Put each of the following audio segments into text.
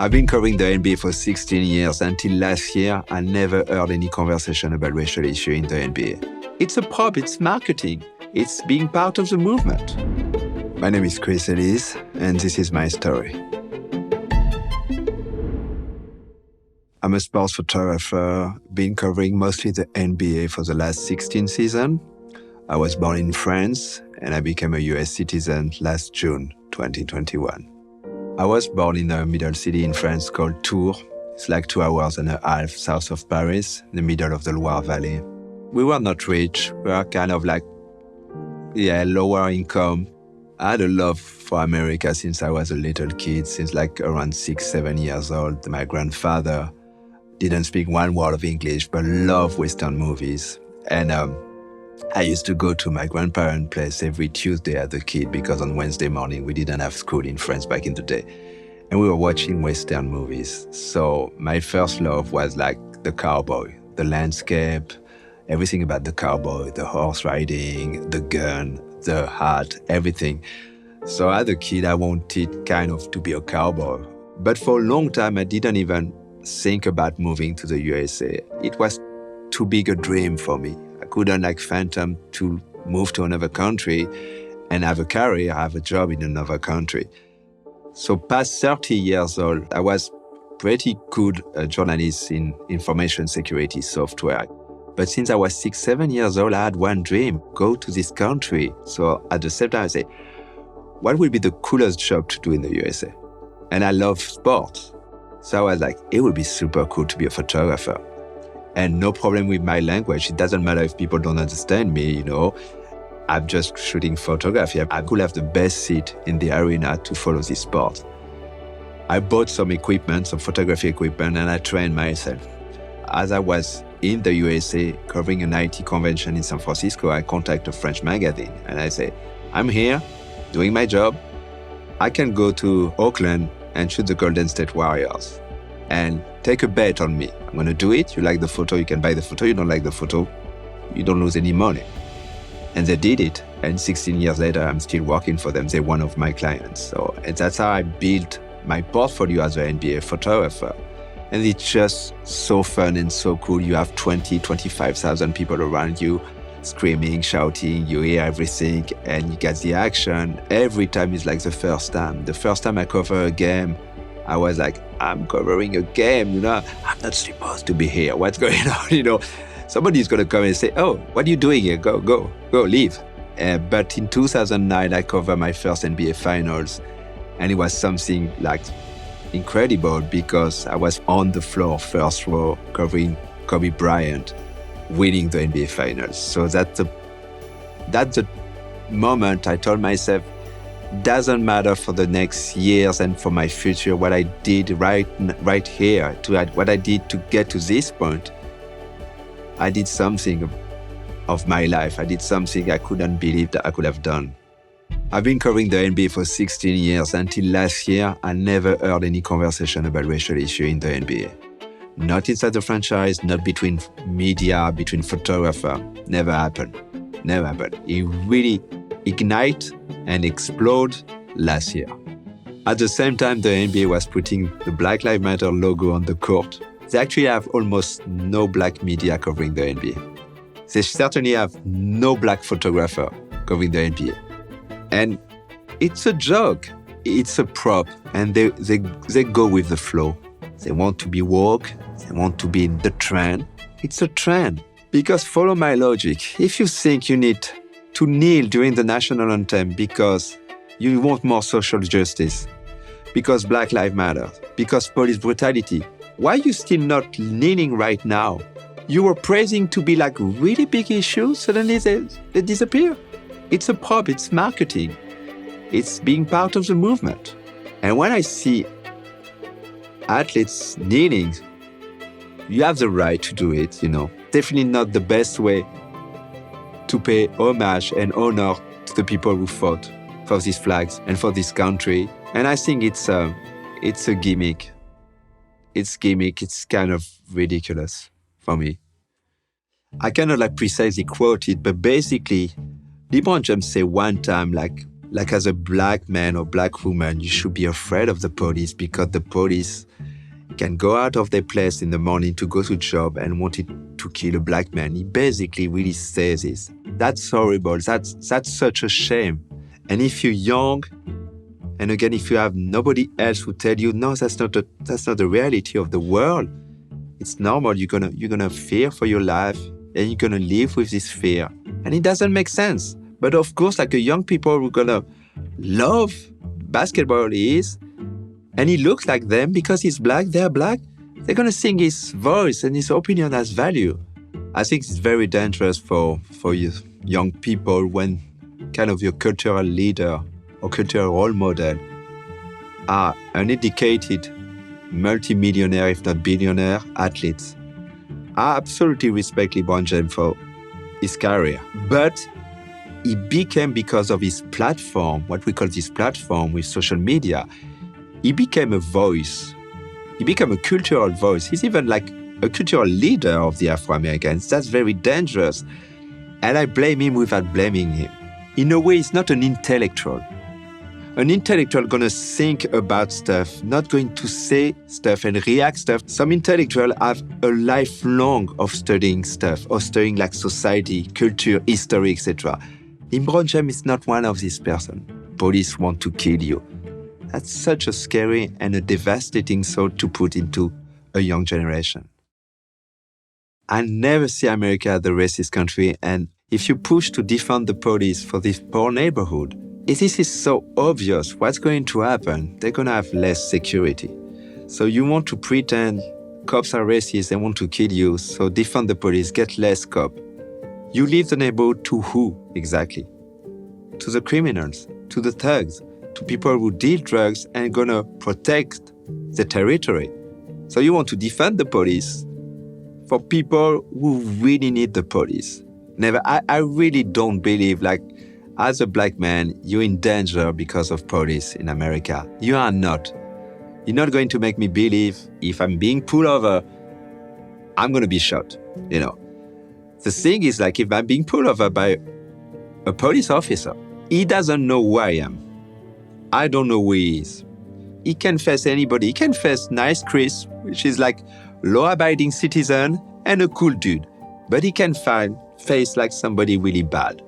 I've been covering the NBA for 16 years. Until last year, I never heard any conversation about racial issue in the NBA. It's a prop, it's marketing. It's being part of the movement. My name is Chris Elise, and this is my story. I'm a sports photographer, been covering mostly the NBA for the last 16 seasons. I was born in France, and I became a US citizen last June 2021. I was born in a middle city in France called Tours. It's like 2.5 hours south of Paris, in the middle of the Loire Valley. We were not rich. We were kind of like, lower income. I had a love for America since I was a little kid, since like around 6-7 years old. My grandfather didn't speak one word of English, but loved Western movies. And I used to go to my grandparents' place every Tuesday as a kid because on Wednesday morning we didn't have school in France back in the day. And we were watching Western movies. So my first love was like the cowboy, the landscape, everything about the cowboy, the horse riding, the gun, the hat, everything. So as a kid, I wanted kind of to be a cowboy. But for a long time, I didn't even think about moving to the USA. It was too big a dream for me. I couldn't fathom to move to another country and have a career, have a job in another country. So past 30 years old, I was pretty good journalist in information security software. But since I was 6-7 years old, I had one dream, go to this country. So at the same time, I say, what would be the coolest job to do in the USA? And I love sports. So I was like, it would be super cool to be a photographer. And no problem with my language. It doesn't matter if people don't understand me, I'm just shooting photography. I could have the best seat in the arena to follow this sport. I bought some equipment, some photography equipment, and I trained myself. As I was in the USA covering an IT convention in San Francisco, I contacted a French magazine and I say, I'm here doing my job. I can go to Oakland and shoot the Golden State Warriors and take a bet on me. I'm going to do it. You like the photo, you can buy the photo. You don't like the photo, you don't lose any money. And they did it. And 16 years later, I'm still working for them. They're one of my clients. And that's how I built my portfolio as an NBA photographer. And it's just so fun and so cool. You have 25,000 people around you screaming, shouting, you hear everything, and you get the action. Every time is like the first time. The first time I cover a game, I was like, I'm covering a game, I'm not supposed to be here. What's going on, Somebody's going to come and say, oh, what are you doing here? Go, leave. But in 2009, I covered my first NBA finals, and it was something incredible because I was on the floor, first row, covering Kobe Bryant, winning the NBA finals. So that's the moment I told myself, doesn't matter for the next years and for my future, what I did right here, what I did to get to this point. I did something of my life. I did something I couldn't believe that I could have done. I've been covering the NBA for 16 years. Until last year, I never heard any conversation about racial issue in the NBA. Not inside the franchise, not between media, between photographers. Never happened. It really ignited and exploded last year. At the same time, the NBA was putting the Black Lives Matter logo on the court. They actually have almost no black media covering the NBA. They certainly have no black photographer covering the NBA. And it's a joke. It's a prop. And they go with the flow. They want to be woke. They want to be in the trend. It's a trend. Because follow my logic. If you think you need to kneel during the national anthem because you want more social justice, because Black Lives Matter, because police brutality, why are you still not kneeling right now? You were praising to be really big issues, suddenly they disappear. It's a prop, it's marketing. It's being part of the movement. And when I see athletes kneeling, you have the right to do it, Definitely not the best way to pay homage and honor to the people who fought for these flags and for this country. And I think it's a gimmick. It's kind of ridiculous for me. I cannot precisely quote it, but basically, LeBron James said one time like as a black man or black woman, you should be afraid of the police because the police can go out of their place in the morning to go to job and wanted to kill a black man. He basically really says this. That's horrible. That's such a shame. And if you're young, and again, if you have nobody else who tell you, no, that's not the reality of the world. It's normal. You're gonna fear for your life, and you're gonna live with this fear. And it doesn't make sense. But of course, like a young people who are gonna love basketball is, and he looks like them because he's black, they're black, they're gonna sing his voice and his opinion has value. I think it's very dangerous for you young people when kind of your cultural leader or cultural role model are uneducated, multi-millionaire, if not billionaire, athletes. I absolutely respect LeBron James for his career, but he became, because of his platform, what we call this platform with social media, he became a voice. He became a cultural voice. He's even like a cultural leader of the Afro-Americans. That's very dangerous. And I blame him without blaming him. In a way, he's not an intellectual. An intellectual gonna think about stuff, not going to say stuff and react stuff. Some intellectuals have a lifelong of studying stuff, or studying like society, culture, history, etc. LeBron James is not one of these persons. Police want to kill you. That's such a scary and a devastating thought to put into a young generation. I never see America as a racist country, and if you push to defund the police for this poor neighborhood, this is so obvious what's going to happen. They're going to have less security. So you want to pretend cops are racist, they want to kill you, so defund the police, get less cop. You leave the neighborhood to who exactly? To the criminals, to the thugs, to people who deal drugs and gonna protect the territory. So you want to defend the police for people who really need the police. Never. I really don't believe, like, as a black man, you're in danger because of police in America. You are not. You're not going to make me believe if I'm being pulled over, I'm gonna be shot, you know. The thing is, like, if I'm being pulled over by a police officer, he doesn't know who I am. I don't know who he is. He can face anybody. He can face nice Chris, which is like law-abiding citizen and a cool dude. But he can face like somebody really bad.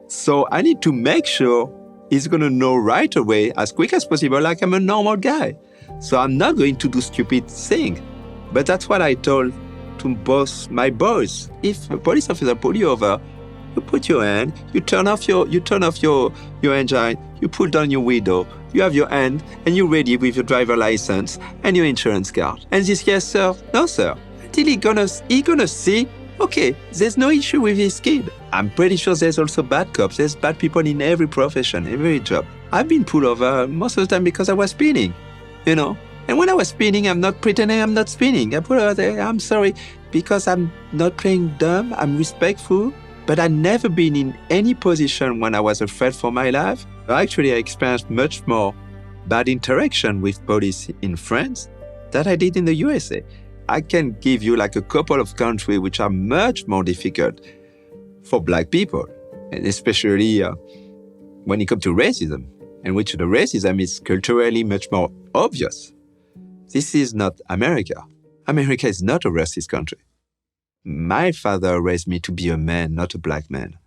So I need to make sure he's going to know right away, as quick as possible, like I'm a normal guy. So I'm not going to do stupid thing. But that's what I told to both my boys. If a police officer pull you over, you put your hand, you turn off your engine, you pull down your window, you have your hand, and you're ready with your driver license and your insurance card. And this, yes sir, no sir. Until he gonna see, okay, there's no issue with his kid. I'm pretty sure there's also bad cops. There's bad people in every profession, every job. I've been pulled over most of the time because I was speeding, you know. And when I was speeding, I'm not pretending I'm not speeding. I put out there, I'm sorry, because I'm not playing dumb, I'm respectful. But I've never been in any position when I was afraid for my life. Actually, I experienced much more bad interaction with police in France than I did in the USA. I can give you like a couple of countries which are much more difficult for black people, and especially when it comes to racism, in which the racism is culturally much more obvious. This is not America. America is not a racist country. My father raised me to be a man, not a black man.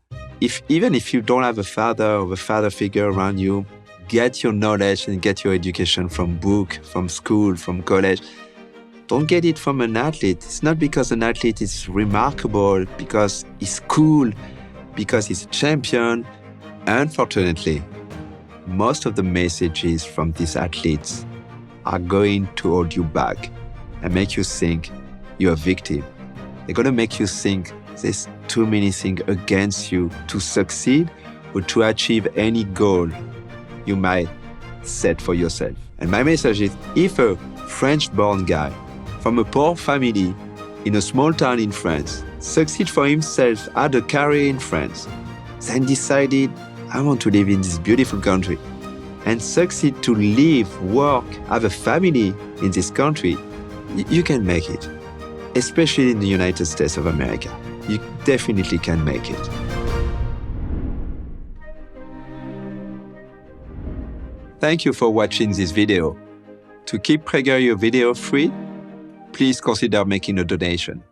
Even if you don't have a father or a father figure around you, get your knowledge and get your education from book, from school, from college. Don't get it from an athlete. It's not because an athlete is remarkable, because he's cool, because he's a champion. Unfortunately, most of the messages from these athletes are going to hold you back and make you think you're a victim. They're going to make you think there's too many things against you to succeed or to achieve any goal you might set for yourself. And my message is, if a French-born guy from a poor family in a small town in France succeed for himself, had a career in France, then decided, I want to live in this beautiful country, and succeed to live, work, have a family in this country, you can make it. Especially in the United States of America. You definitely can make it. Thank you for watching this video. To keep PragerU video free, please consider making a donation.